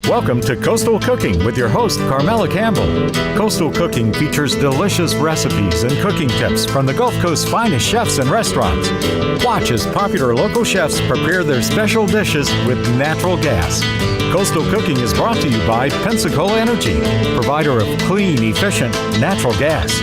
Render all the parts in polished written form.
Welcome to Coastal Cooking with your host, Carmela Campbell. Coastal Cooking features delicious recipes and cooking tips from the Gulf Coast's finest chefs and restaurants. Watch as popular local chefs prepare their special dishes with natural gas. Coastal Cooking is brought to you by Pensacola Energy, provider of clean, efficient natural gas.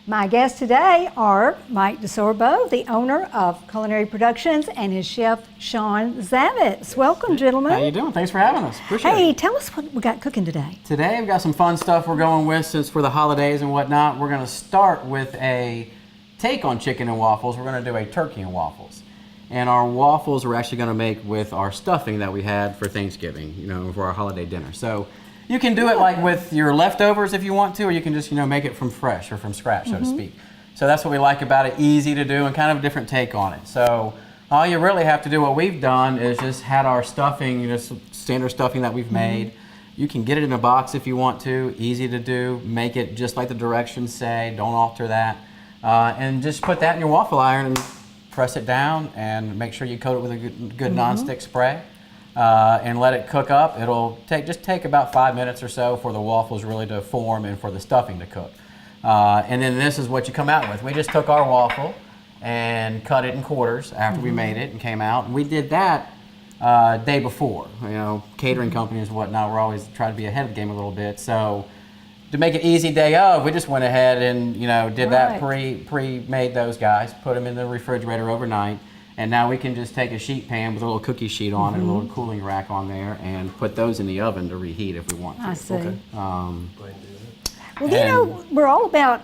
My guests today are Mike DeSorbo, the owner of Culinary Productions, and his chef, Sean Zavitz. Welcome, gentlemen. How you doing? Thanks for having us. Appreciate it. Hey, tell us what we got cooking today. Today we've got some fun stuff we're going with since for the holidays and whatnot. We're going to start with a take on chicken and waffles. We're going to do a turkey and waffles. And our waffles we're actually going to make with our stuffing that we had for Thanksgiving, for our holiday dinner. So you can do it like with your leftovers if you want to, or you can just, make it from fresh or from scratch, so to speak. So that's what we like about it, easy to do and kind of a different take on it. So all you really have to do, what we've done is just had our stuffing, standard stuffing that we've made. You can get it in a box if you want to, easy to do, make it just like the directions say, don't alter that. And just put that in your waffle iron and press it down and make sure you coat it with a good non-stick spray. And let it cook up. It'll take about 5 minutes or so for the waffles really to form and for the stuffing to cook. And then this is what you come out with. We just took our waffle and cut it in quarters after we made it and came out. And we did that day before. Catering companies and whatnot, we're always trying to be ahead of the game a little bit. So to make it easy day of, we just went ahead and did that pre-made those guys, put them in the refrigerator overnight. And now we can just take a sheet pan with a little cookie sheet on it, a little cooling rack on there, and put those in the oven to reheat if we want to. I see. Okay. Well, we're all about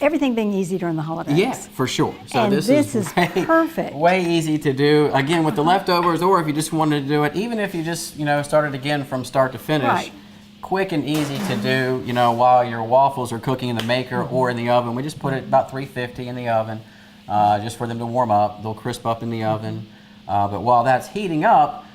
everything being easy during the holidays. Yes, for sure. So and this is perfect. Way easy to do. Again, with the leftovers, or if you just wanted to do it, even if you just started again from start to finish. Right. Quick and easy to do. While your waffles are cooking in the maker or in the oven, we just put it about 350 in the oven. Just for them to warm up. They'll crisp up in the oven. But while that's heating up,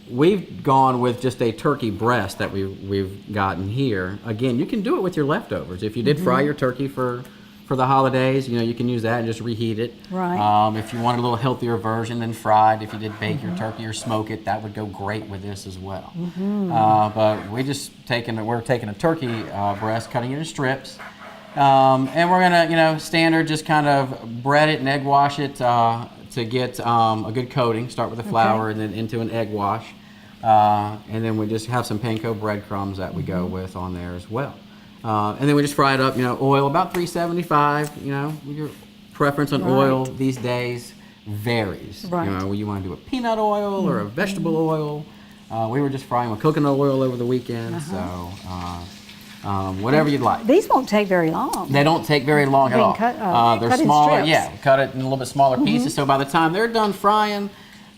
we've gone with just a turkey breast that we've gotten here. Again, you can do it with your leftovers. If you did fry your turkey for the holidays, you can use that and just reheat it. Right. If you want a little healthier version than fried, if you did bake your turkey or smoke it, that would go great with this as well. But we're taking a turkey breast, cutting it in strips. And we're gonna, standard just kind of bread it and egg wash it to get a good coating. Start with the flour and then into an egg wash. And then we just have some panko breadcrumbs that we go with on there as well. And then we just fry it up, oil about 375, your preference on oil these days varies. Right. You want to do a peanut oil or a vegetable oil. We were just frying with coconut oil over the weekend, so whatever you'd like. These won't take very long. They don't take very long at all. They're smaller. Yeah, cut it in a little bit smaller pieces. So by the time they're done frying,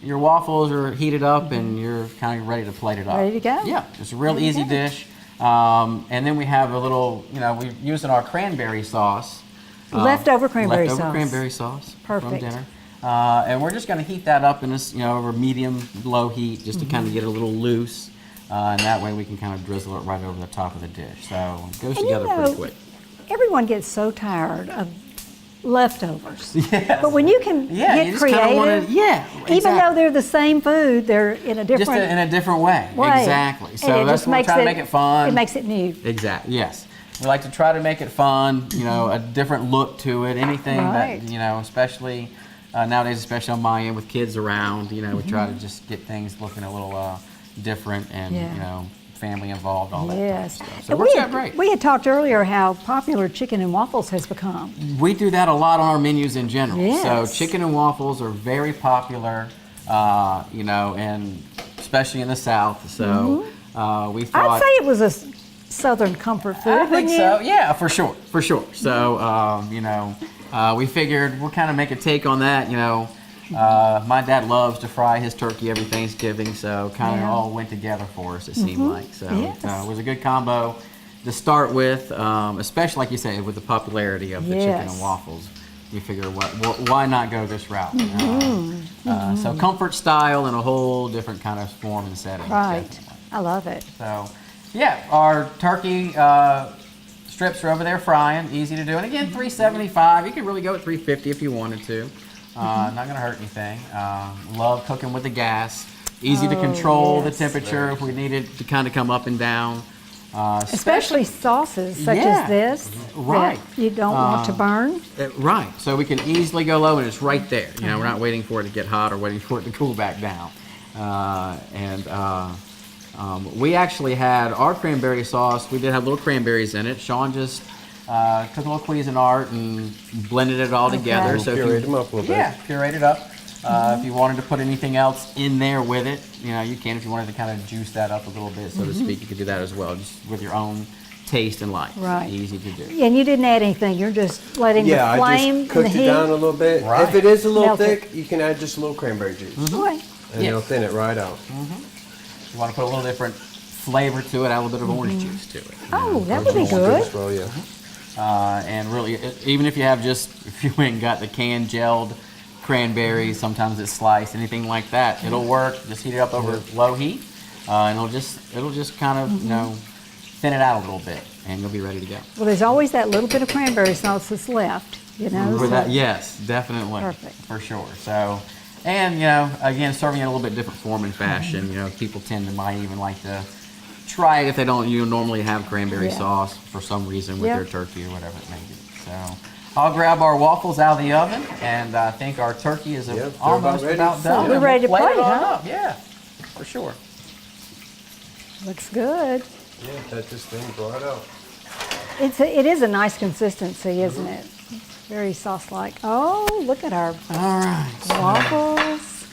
your waffles are heated up and you're kind of ready to plate it up. Ready to go. Yeah, it's a real easy dish. And then we have a little, we're using our cranberry sauce. Leftover cranberry sauce. Leftover cranberry sauce. Perfect. From dinner. And we're just going to heat that up in this, over medium-low heat just to kind of get it a little loose. And that way we can kind of drizzle it right over the top of the dish. So it goes together pretty quick. Everyone gets so tired of leftovers. Yes. But when you can get creative, exactly. even though they're the same food, they're in a different in a different way. Exactly. So that's what we're trying to make it fun. It makes it new. Exactly. Yes. We like to try to make it fun. A different look to it. Anything that especially nowadays, especially on my end with kids around. We try to just get things looking a little different and family involved, all that type of stuff. So it works out great. We had talked earlier how popular chicken and waffles has become. We do that a lot on our menus in general. Yes. So chicken and waffles are very popular, and especially in the South. So we thought, I'd say it was a Southern comfort food. I think so. Yeah, for sure. So we figured we'll kind of make a take on that. My dad loves to fry his turkey every Thanksgiving, so kind of all went together for us, it seemed like. So it was a good combo to start with, especially like you say, with the popularity of the chicken and waffles. We figure, why not go this route? So comfort style in a whole different kind of form and setting. Right, I love it. So our turkey strips are over there frying, easy to do. And again, 375. You could really go at 350 if you wanted to. Not going to hurt anything. Love cooking with the gas. Easy to control yes. the temperature if we need it to kind of come up and down. Especially sauces such Yeah. as this Right. that you don't want to burn. Right, so we can easily go low and it's right there. You know, we're not waiting for it to get hot or waiting for it to cool back down. We actually had our cranberry sauce. We did have little cranberries in it. Sean just took a little Cuisinart and blended it all together. Okay. So Puree them up a little bit. Yeah, puree it up. If you wanted to put anything else in there with it, you know, you can. If you wanted to kind of juice that up a little bit, so to speak, you could do that as well, just with your own taste and like. Right. Easy to do. And you didn't add anything. You're just letting the I flame just cooked and the it down a heat. little bit. Right. If it is a little Melt it. thick, you can add just a little cranberry juice. Okay. And it'll thin it right out. You want to put a little different flavor to it, add a little bit of orange juice to it. you Oh, know. that would be As good. well, yeah. And really, even if you have if you went and got the canned gelled cranberries, sometimes it's sliced, anything like that, it'll work. Just heat it up over low heat, and it'll just kind of, you know, thin it out a little bit, and you'll be ready to go. Well, there's always that little bit of cranberry sauce that's left, you know. For so- that, yes, definitely. Perfect. For sure. So, and, you know, again, serving it in a little bit different form and fashion, you know, people might even like to try it if they don't normally have cranberry Yeah. sauce for some reason with Yep. their turkey or whatever it may be. So I'll grab our waffles out of the oven, and I think our turkey is they're almost about about ready. done. We're and ready to we'll plate plate, it on huh? up. Yeah, for sure. Looks good. Yeah, that just thing brought out. It is a nice consistency, isn't it? Very sauce-like. Oh, look at our All right. waffles.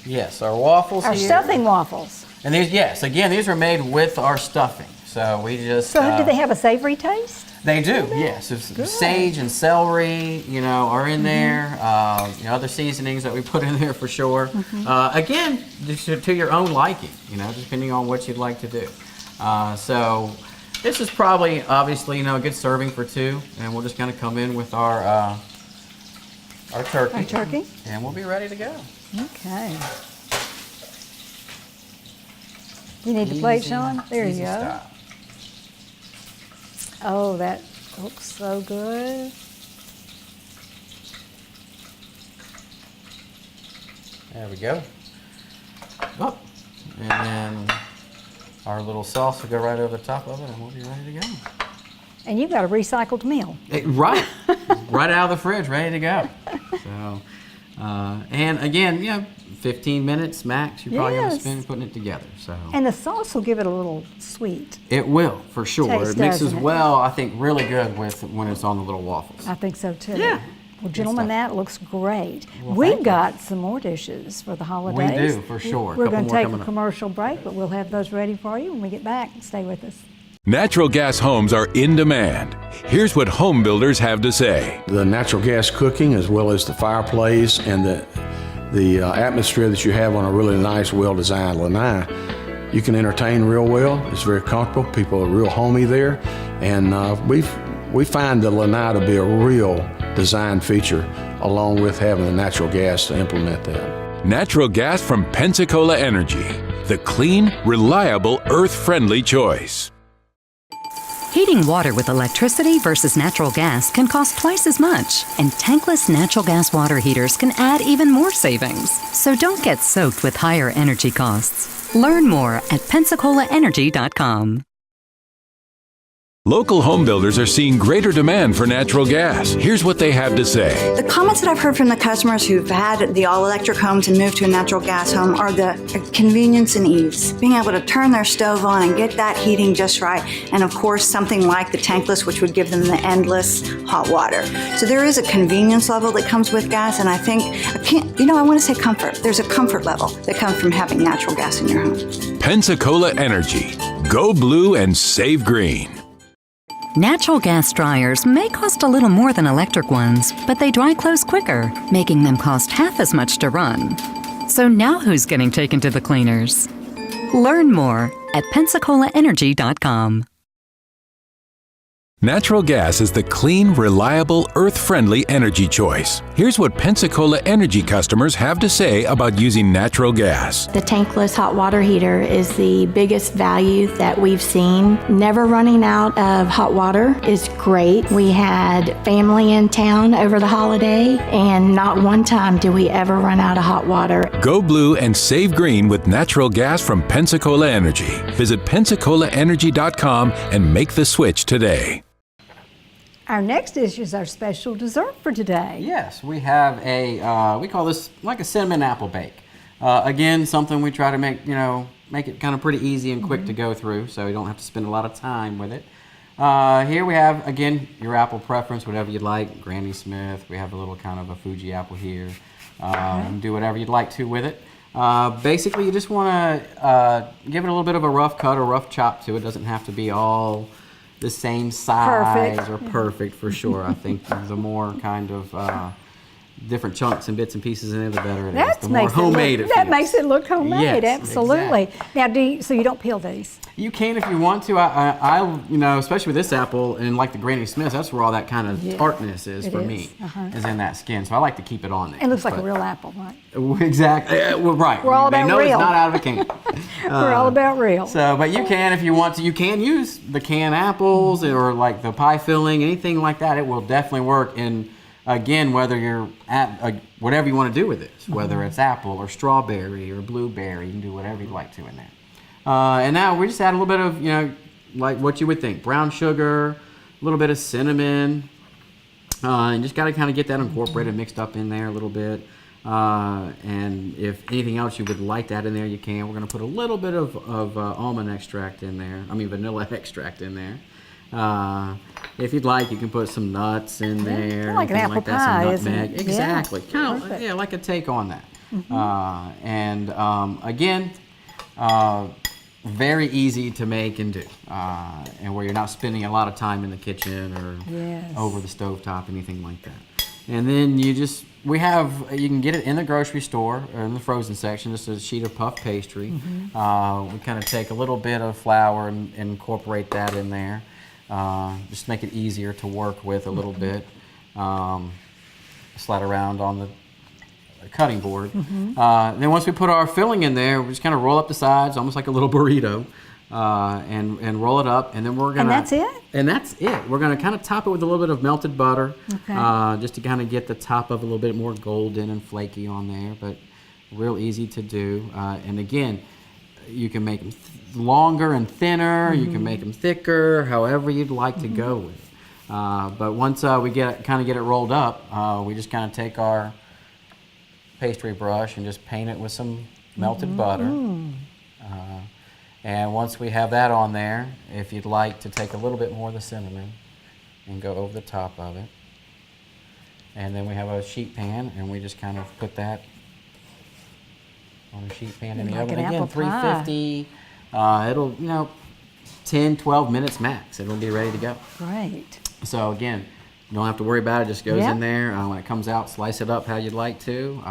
Yes, our waffles Our here. stuffing waffles. And these, yes, again, these are made with our stuffing. So we just. So do they have a savory taste? They do, yes. If Good. sage and celery, you know, are in there. You know, other seasonings that we put in there for sure. Again, just to your own liking, you know, depending on what you'd like to do. So this is probably, obviously, you know, a good serving for two, and we'll just kind of come in with our turkey. Our turkey? And we'll be ready to go. Okay. You need the plate, Easy- Sean? There you easy go. style. Oh, that looks so good. There we go. Oh, and then our little sauce will go right over the top of it, and we'll be ready to go. And you've got a recycled meal. Right, right out of the fridge, ready to go. So, and again, you know, 15 minutes max. You're probably going to Yes. spend putting it together. So And the sauce will give it a little sweet. it will for sure. Taste, It mixes doesn't it? well. I think really good with when it's on the little waffles. I think so too. Yeah. Well, gentlemen, stuff. that looks great. Well, We've thank you. got some more dishes for the holidays. do, for sure. We're Couple going to more take coming a up. commercial break, but we'll have those ready for you when we get back. Stay with us. Natural gas homes are in demand. Here's what home builders have to say. The natural gas cooking, as well as the fireplace and the atmosphere that you have on a really nice, well-designed lanai, you can entertain real well. It's very comfortable. People are real homey there, and we find the lanai to be a real design feature, along with having the natural gas to implement that. Natural gas from Pensacola Energy, the clean, reliable, earth-friendly choice. Heating water with electricity versus natural gas can cost twice as much, and tankless natural gas water heaters can add even more savings. So don't get soaked with higher energy costs. Learn more at PensacolaEnergy.com. Local home builders are seeing greater demand for natural gas. Here's what they have to say. The comments that I've heard from the customers who've had the all-electric homes and moved to a natural gas home are the convenience and ease. Being able to turn their stove on and get that heating just right. And of course, something like the tankless, which would give them the endless hot water. So there is a convenience level that comes with gas, and I think, I want to say comfort. There's a comfort level that comes from having natural gas in your home. Pensacola Energy. Go blue and save green. Natural gas dryers may cost a little more than electric ones, but they dry clothes quicker, making them cost half as much to run. So now who's getting taken to the cleaners? Learn more at PensacolaEnergy.com. Natural gas is the clean, reliable, earth-friendly energy choice. Here's what Pensacola Energy customers have to say about using natural gas. The tankless hot water heater is the biggest value that we've seen. Never running out of hot water is great. We had family in town over the holiday, and not one time did we ever run out of hot water. Go blue and save green with natural gas from Pensacola Energy. Visit PensacolaEnergy.com and make the switch today. Our next dish is our special dessert for today. Yes, we have we call this like a cinnamon apple bake. Again, something we try to make, make it kind of pretty easy and quick to go through, so you don't have to spend a lot of time with it. Here we have, again, your apple preference, whatever you'd like. Granny Smith, we have a little kind of a Fuji apple here. Do whatever you'd like to with it. Basically, you just want to give it a little bit of a rough cut or rough chop to it. It doesn't have to be all the same size or perfect for sure. I think the more kind of different chunks and bits and pieces in it, the better it is. The more homemade it feels. That makes it look homemade, Yes, absolutely. exactly. Now, so you don't peel these? You can if you want to. I especially with this apple and like the Granny Smith, that's where all that kind of tartness is for me, is in that skin. So I like to keep it on there. It looks like a real apple, right? Exactly. Well, right. We're all about they know real. It's not out of a can. We're all about real. So, but you can if you want to. You can use the canned apples or like the pie filling, anything like that. It will definitely work. And again, whether you're at whatever you want to do with it, whether it's apple or strawberry or blueberry, you can do whatever you'd like to in there. And now we just add a little bit of, like what you would think, brown sugar, a little bit of cinnamon, and just got to kind of get that incorporated, mixed up in there a little bit. And if anything else you would like to add in there, you can. We're going to put a little bit of almond extract in there. Vanilla extract in there. If you'd like, you can put some nuts in there. Kind of like an apple pie, some isn't nutmeg. it? Exactly. Yeah, Kind of, perfect. like a take on that. Again, very easy to make and do, and where you're not spending a lot of time in the kitchen or over the stovetop, anything like that. And then you can get it in the grocery store or in the frozen section, just a sheet of puff pastry. We kind of take a little bit of flour and incorporate that in there, just make it easier to work with a little bit. Slide around on the cutting board. Then once we put our filling in there, we just kind of roll up the sides, almost like a little burrito, and roll it up. And then we're gonna. And that's it? And that's it. We're gonna kind of top it with a little bit of melted butter, just to kind of get the top of a little bit more golden and flaky on there. But real easy to do. And again, you can make them longer and thinner. You can make them thicker, however you'd like to go with it. But once we get it rolled up, we just kind of take our pastry brush and just paint it with some melted butter. And once we have that on there, if you'd like to take a little bit more of the cinnamon and go over the top of it. And then we have a sheet pan, and we just kind of put that on the sheet pan in the oven. Again, 350. It'll, 10, 12 minutes max. It'll be ready to go. Great. So again, you don't have to worry about it. It just goes in there. When it comes out, slice it up how you'd like to.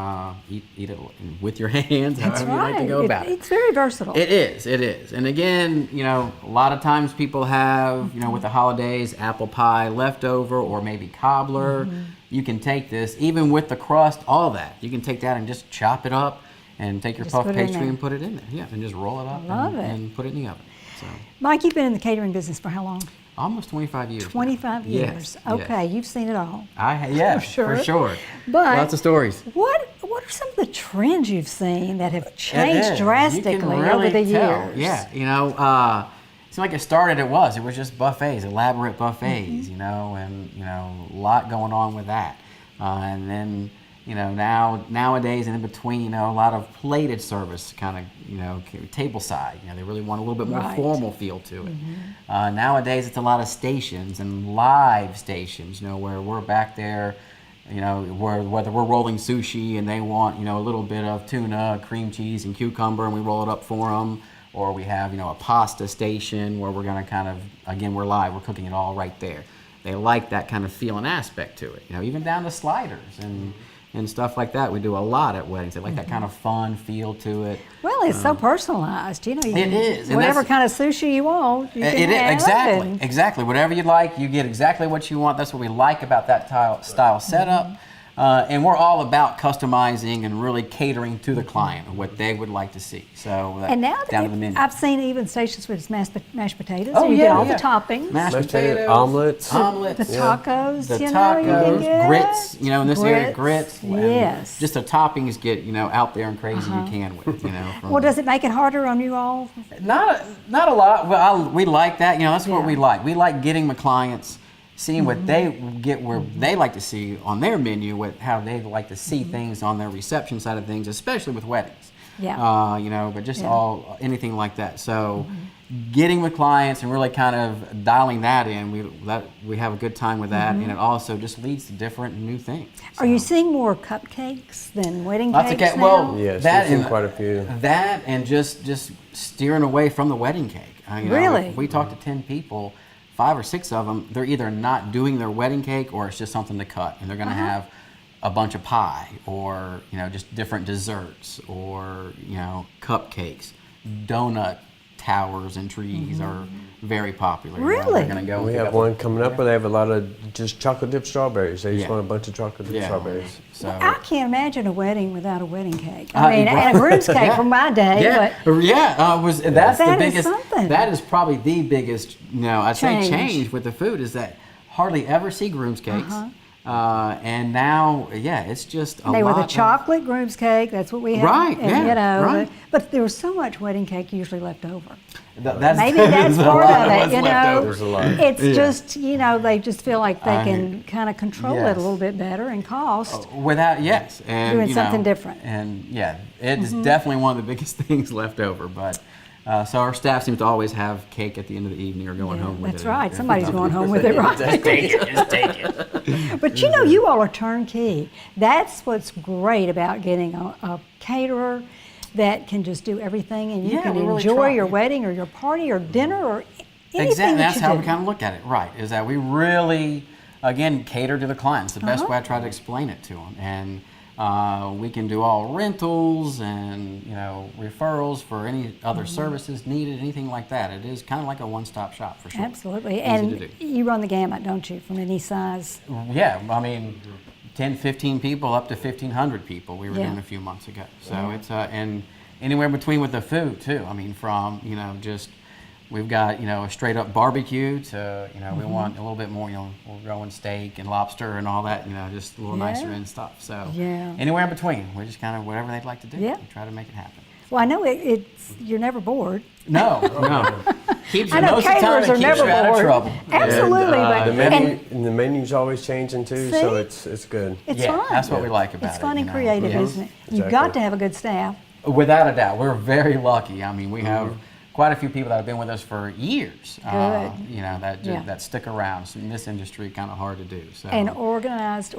Eat it with your hands, That's however you like to right. go about it. It's very versatile. It is. And again, a lot of times people have, with the holidays, apple pie leftover or maybe cobbler. You can take this, even with the crust, all that. You can take that and just chop it up and take your puff pastry and put it in there. Yeah, and just roll it up and put it in the oven. So. Mike, you've been in the catering business for how long? Almost 25 years. 25 years. Okay, you've seen it all. For sure. But lots of stories. What are some of the trends you've seen that have changed drastically you can really over the tell. years? Yeah, it seemed like it was just buffets, elaborate buffets, and a lot going on with that. And then, nowadays and in between, a lot of plated service kind of, table side. They really want a little bit more formal feel to it. Nowadays, it's a lot of stations and live stations, where we're back there, whether we're rolling sushi and they want, a little bit of tuna, cream cheese, and cucumber, and we roll it up for them. Or we have, a pasta station where we're going to kind of, again, we're live, we're cooking it all right there. They like that kind of feel and aspect to it, even down to sliders and and stuff like that. We do a lot at weddings. They like that kind of fun feel to it. Well, it's so personalized. You know, It is. And whatever that's- kind of sushi you want, you can It is, have. exactly, and- exactly. Whatever you like, you get exactly what you want. That's what we like about that style setup. And we're all about customizing and really catering to the client and what they would like to see. So And now down to the menu. I've seen even stations with mashed potatoes. Oh, so you yeah, get all yeah. the toppings. Mashed Mashed potato, potatoes, omelets. omelets, The tacos, the you know, you can tacos, get. grits. You know, in this area, grits. and Yes. Just the toppings get out there and crazy you can with. from- Well, does it make it harder on you all? Not a lot. Well, we like that. That's what Yeah. we like. We like getting the clients, seeing what they get, where they like to see on their menu, how they like to see things on their reception side of things, especially with weddings. Yeah. But just Yeah. anything like that. So, getting with clients and really kind of dialing that in, we have a good time with that, and it also just leads to different new things. Are you So- seeing more cupcakes than wedding Lots cakes of now? Well, Yes, that we've seen and quite a few. That and just steering away from the wedding cake. Really? If we talk to 10 people, 5 or 6 of them, they're either not doing their wedding cake or it's just something to cut, and they're going to have a bunch of pie or just different desserts or cupcakes, donut towers and trees are very popular. Really? They're going to go. We pick have up one coming up where they have a lot of just chocolate dipped strawberries. They just Yeah. want a bunch of chocolate dipped strawberries. So. I can't imagine a wedding without a wedding cake. Uh, I mean, right. and a groom's cake Yeah. from my day, Yeah, that's the That is biggest. something. That is probably the biggest. I'd say Change. change with the food is that hardly ever see groom's cakes, and now it's just a they lot. were the of- chocolate groom's cake. That's what we had. Right, And, yeah, right. But there was so much wedding cake usually left over. That's, Maybe that's a part lot of what's it. left over. There's a lot. It's Yeah. just they just feel like they I can kind of control it yes. a little bit better and cost. Without and Doing something different. And it's definitely one of the biggest things left over. But so our staff seems to always have cake at the end of the evening or going home with That's it. right. Somebody's going home with it, right? Just take it. But you all are turnkey. That's what's great about getting a caterer that can just do everything, and you Yeah, can we really enjoy try. your wedding or your party or dinner or anything Exactly. that That's you how do. we kind of look at it, right? Is that we really, again, cater to the clients. The best way I try to explain it to them, and we can do all rentals and referrals for any other services needed, anything like that. It is kind of like a one-stop shop for sure. Absolutely. Easy And to do. you run the gamut, don't you, from any size? Yeah, I mean, 10, 15 people up to 1,500 people we were Yeah. doing a few months ago. So it's and anywhere between with the food too. I mean, from just we've got a straight up barbecue to we want a little bit more. We're growing steak and lobster and all that. Just a little nicer Yeah. end stuff. So Yeah. anywhere in between. We're just kind of whatever they'd like to do. Yeah. We try to make it happen. Well, I know you're never bored. No, keeps I you know most of the time. caterers It are keeps never you out of bored. trouble. Absolutely, And, but The menu's always changing too, so See? it's good. it's yeah, fun. that's what we like about it. It's fun and you know. creative, Yeah. isn't it? You've Exactly. got to have a good staff. Without a doubt, we're very lucky. I mean, we have quite a few people that have been with us for years. Good. Yeah. That stick around. So in this industry, kind of hard to do. So And organized.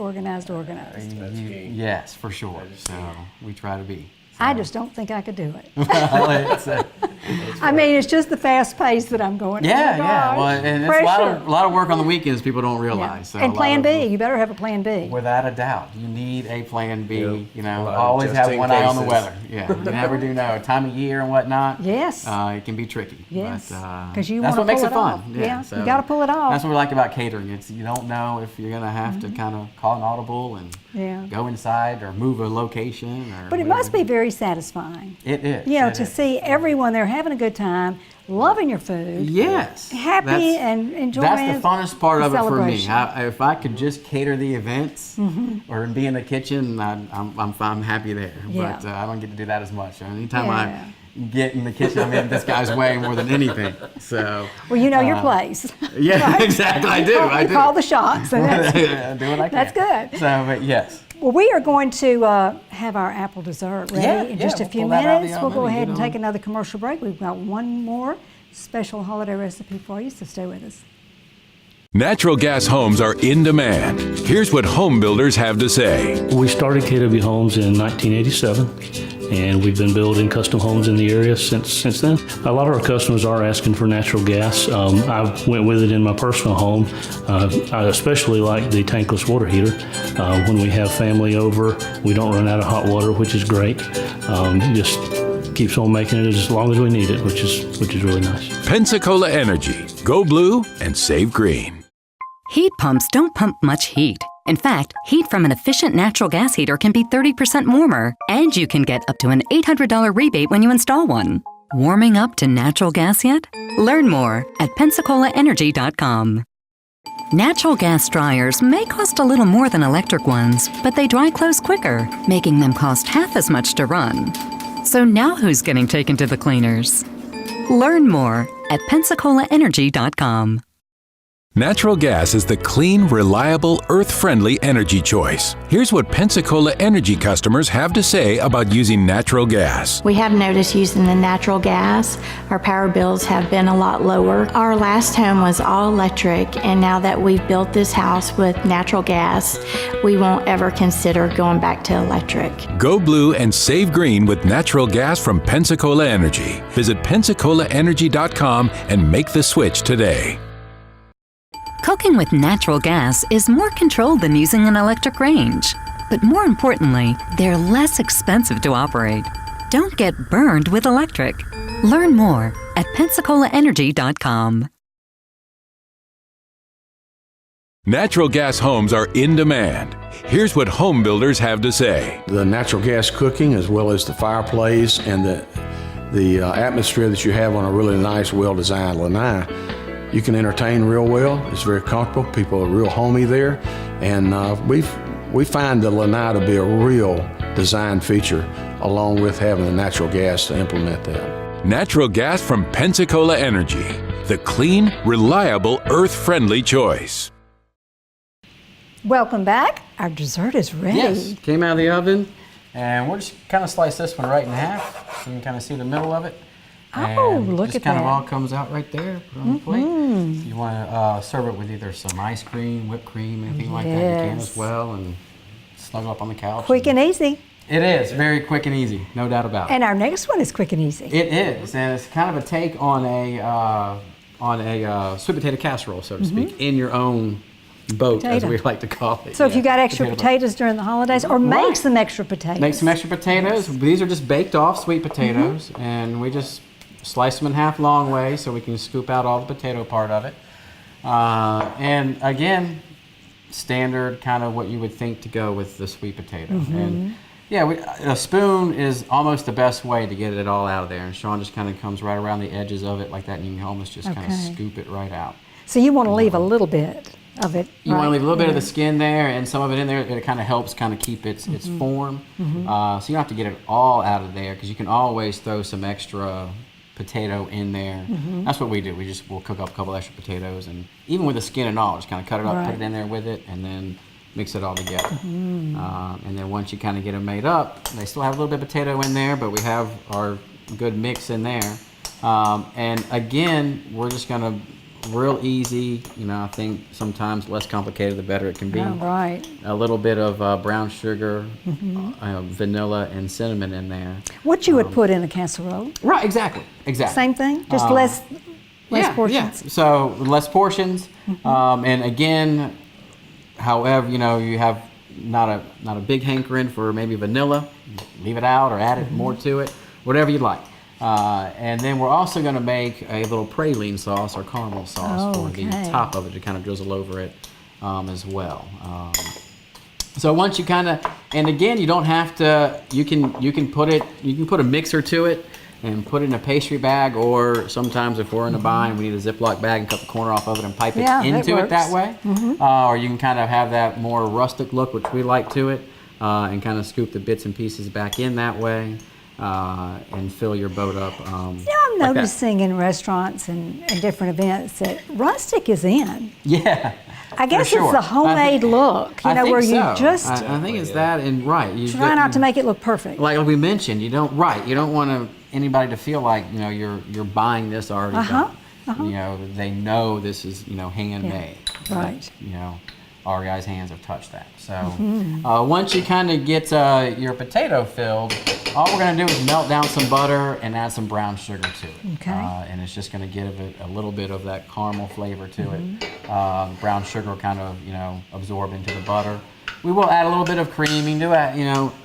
yes, for sure. So we try to be. I just don't think I could do it. It's, I mean, it's just the fast pace that I'm going. yeah, oh my yeah. gosh, Well, and it's pressure. a lot of work on the weekends. People don't Yeah. realize. So And a lot plan of- B. You better have a plan B. Without a doubt, you need a plan B. Yep. You A know, lot of always just have in one eye on the cases. weather. Yeah, you never do know time of year and whatnot. Yes. It can be tricky. Yes. But, 'Cause you that's wanna what makes pull it it fun. off. Yeah, so you gotta pull it off. That's what we like about catering. It's you don't know if you're gonna have to kind of call an audible and Yeah. go inside or move a location. Or But it must be very satisfying. It is. You know, it to is. see everyone there having a good time, loving your food, Yes. happy That's- and enjoying That's the funnest part the of it for me. celebration. If I could just cater the events or be in the kitchen, I'm happy there. Yeah. But I don't get to do that as much. Anytime Yeah. I get in the kitchen, I'm in this guy's way more than anything. So. Well, you know your place. Yeah, exactly. I do. I You do. call the shots. And that's, I do what I can. That's good. So, but yes. well, we are going to have our apple dessert ready Yeah, in yeah, just a we'll few pull that out of the minutes. We'll oven go and ahead get and on. take another commercial break. We've got one more special holiday recipe for you, so stay with us. Natural gas homes are in demand. Here's what home builders have to say. We started KW Homes in 1987, and we've been building custom homes in the area since then. A lot of our customers are asking for natural gas. I went with it in my personal home. I especially like the tankless water heater. When we have family over, we don't run out of hot water, which is great. Just keeps on making it as long as we need it, which is really nice. Pensacola Energy. Go blue and save green. Heat pumps don't pump much heat. In fact, heat from an efficient natural gas heater can be 30% warmer, and you can get up to an $800 rebate when you install one. Warming up to natural gas yet? Learn more at PensacolaEnergy.com. Natural gas dryers may cost a little more than electric ones, but they dry clothes quicker, making them cost half as much to run. So now who's getting taken to the cleaners? Learn more at PensacolaEnergy.com. Natural gas is the clean, reliable, earth-friendly energy choice. Here's what Pensacola Energy customers have to say about using natural gas. We have noticed using the natural gas, our power bills have been a lot lower. Our last home was all electric, and now that we've built this house with natural gas, we won't ever consider going back to electric. Go blue and save green with natural gas from Pensacola Energy. Visit PensacolaEnergy.com and make the switch today. Cooking with natural gas is more controlled than using an electric range. But more importantly, they're less expensive to operate. Don't get burned with electric. Learn more at PensacolaEnergy.com. Natural gas homes are in demand. Here's what home builders have to say. The natural gas cooking, as well as the fireplace and the atmosphere that you have on a really nice, well-designed lanai, you can entertain real well. It's very comfortable. People are real homey there, and we find the lanai to be a real design feature, along with having the natural gas to implement that. Natural gas from Pensacola Energy, the clean, reliable, earth-friendly choice. Welcome back. Our dessert is ready. Yes, came out of the oven, and we'll just kind of slice this one right in half, so you can kind of see the middle of it. Oh, and look just at kind that. of all comes out right there, put it on the plate. You want to serve it with either some ice cream, whipped cream, anything like that, you can Yes. as well, and snuggle up on the couch. Quick and easy. It is, very quick and easy, no doubt about it. And our next one is quick and easy. It is, and it's kind of a take on a sweet potato casserole, so to speak, in your own boat, as we like to call it. So if you got extra potato boat. potatoes during the holidays, or make some extra potatoes. Make some extra potatoes. These are just baked off sweet potatoes, and we just slice them in half long way so we can scoop out all the potato part of it. And again, standard kind of what you would think to go with the sweet potato. And yeah, a spoon is almost the best way to get it all out of there. And Sean just kind of comes right around the edges of it like that, and you can almost just kind of scoop it right out. So you want to leave a little bit of it. You want to leave a little bit of the skin there and some of it in there. It kind of helps kind of keep its form. So you don't have to get it all out of there, because you can always throw some extra potato in there. That's what we do. We'll cook up a couple extra potatoes, and even with the skin and all, just kind of cut it up, put it in there with it, and then mix it all together. And then once you kind of get them made up, they still have a little bit of potato in there, but we have our good mix in there. And again, we're just going to real easy, I think sometimes less complicated the better it can be. A little bit of brown sugar, vanilla, and cinnamon in there. What you would put in a casserole. Right, exactly. Same thing, just less portions. Yeah. So less portions, and again, however, you have not a big hankering for maybe vanilla, leave it out or add it more to it, whatever you'd like. And then we're also going to make a little praline sauce or caramel sauce for the top of it to kind of drizzle over it as well. So once you kind of, and again, you don't have to. You can put a mixer to it and put it in a pastry bag, or sometimes if we're in a bind, we need a Ziploc bag and cut the corner off of it and pipe it into it that way. Or you can kind of have that more rustic look, which we like to it, and kind of scoop the bits and pieces back in that way. And fill your boat up. I'm noticing in restaurants and different events that rustic is in. Yeah. I guess it's the homemade look, where you just I think it's that, and you try not to make it look perfect. Like we mentioned, you don't want anybody to feel like you're buying this already done. They know this is handmade. Right. our guys' hands have touched that. So once you kind of get your potato filled, all we're going to do is melt down some butter and add some brown sugar to it. Okay. And it's just going to give it a little bit of that caramel flavor to it. Brown sugar will kind of, absorb into the butter. We will add a little bit of cream. You can do it,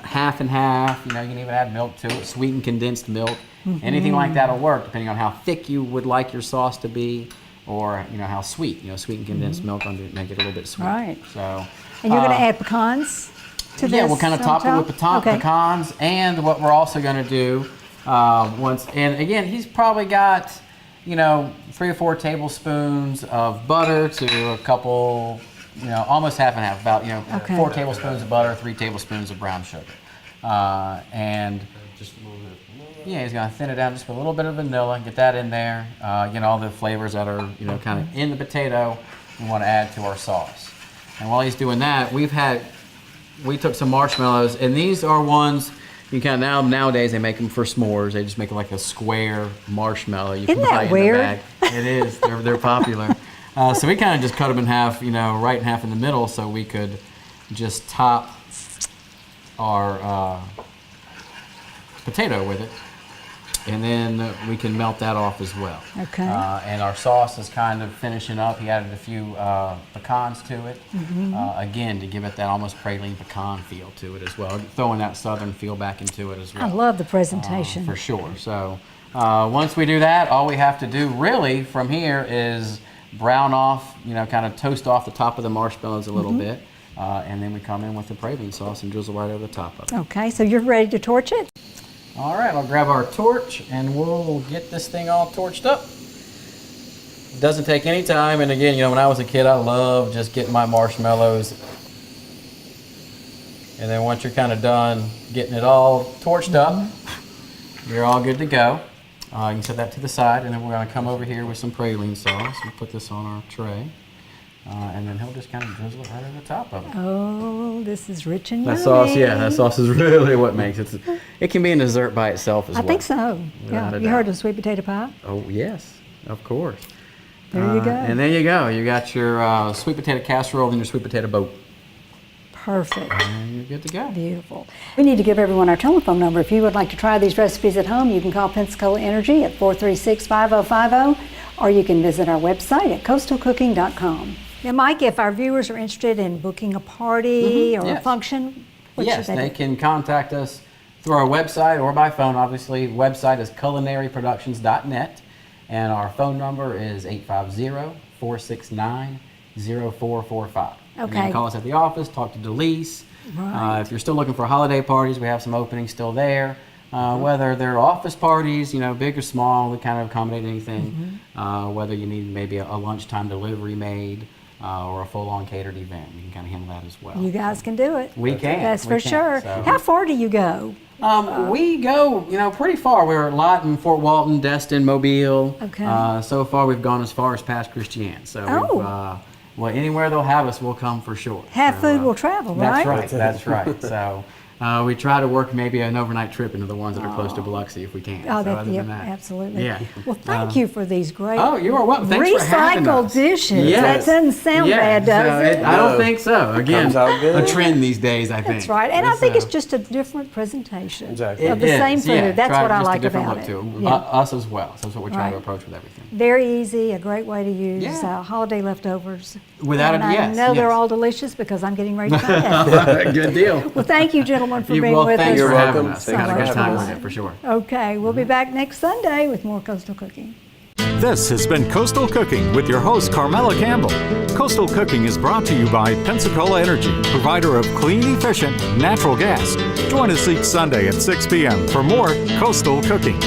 half and half. You can even add milk to it, sweetened condensed milk. Anything like that will work, depending on how thick you would like your sauce to be, or how sweet. Sweetened condensed milk will make it a little bit sweet. Right. So. And you're going to add pecans to this? Yeah, we'll kind of top it with pecans, and what we're also going to do and again, he's probably got 3 or 4 tablespoons of butter to a couple. Almost half and half, about 4 tablespoons of butter, 3 tablespoons of brown sugar, and just a little bit. Yeah, he's gonna thin it down just with a little bit of vanilla, get that in there. All the flavors that are kind of in the potato, we want to add to our sauce. And while he's doing that, we took some marshmallows, and these are ones you can nowadays they make them for s'mores. They just make it like a square marshmallow. You Isn't can buy that weird? in the bag. It is. They're popular. So we kind of just cut them in half, right in half in the middle, so we could just top our potato with it, and then we can melt that off as well. Okay. And our sauce is kind of finishing up. He added a few pecans to it, again, to give it that almost praline pecan feel to it as well, throwing that southern feel back into it as well. I love the presentation. For sure. So once we do that, all we have to do really from here is brown off, kind of toast off the top of the marshmallows a little bit, and then we come in with the praline sauce and drizzle right over the top of it. Okay, so you're ready to torch it? All right, I'll grab our torch and we'll get this thing all torched up. It doesn't take any time, and again, when I was a kid, I loved just getting my marshmallows. And then once you're kind of done getting it all torched up, you're all good to go. You can set that to the side, and then we're going to come over here with some praline sauce. We'll put this on our tray, and then he'll just kind of drizzle it right over the top of it. Oh, this is rich and yummy. That sauce is really what makes it. It can be a dessert by itself as well. I think so. Yeah. You heard of sweet potato pie? Oh, yes, of course. There you go. And there you go. You got your sweet potato casserole and your sweet potato boat. Perfect. And you're good to go. Beautiful. We need to give everyone our telephone number. If you would like to try these recipes at home, you can call Pensacola Energy at 436-5050, or you can visit our website at coastalcooking.com. Now, Mike, if our viewers are interested in booking a party or a function, what should they can contact us through our website or by phone, obviously. Website is culinaryproductions.net, and our phone number is 850-469-0445. Okay. You can call us at the office, talk to Delise. Right. If you're still looking for holiday parties, we have some openings still there. Whether they're office parties, big or small, we kind of accommodate anything. Whether you need maybe a lunchtime delivery made or a full-on catered event, we can kind of handle that as well. You guys can do it. We can. That's for sure. So. How far do you go? We go, pretty far. We're a lot in Fort Walton, Destin, Mobile. Okay. So far, we've gone as far as past Christian. So anywhere they'll have us, we'll come for sure. Food will travel, right? That's right. So we try to work maybe an overnight trip into the ones that are close to Biloxi if we can. Absolutely. Yeah. Well, thank you for these great you are welcome. Thanks for having recycled us. dishes. Yes. That doesn't sound bad, does it? I don't think so. Again, a trend these days, I think. That's right. And I think it's just a different presentation of the It same is, food. yeah. That's what I like just a different about look it. to Yeah. us as well. So that's what we're trying to approach with everything. Very easy, a great way to use holiday leftovers. Without and it, yes. I know they're all delicious because I'm getting ready to try that. Good deal. Well, thank you, gentlemen, for being with us. Thanks for having welcome. us. We had a good time with it, for sure. Okay, we'll be back next Sunday with more Coastal Cooking. This has been Coastal Cooking with your host, Carmela Campbell. Coastal Cooking is brought to you by Pensacola Energy, provider of clean, efficient natural gas. Join us each Sunday at 6 p.m. for more Coastal Cooking.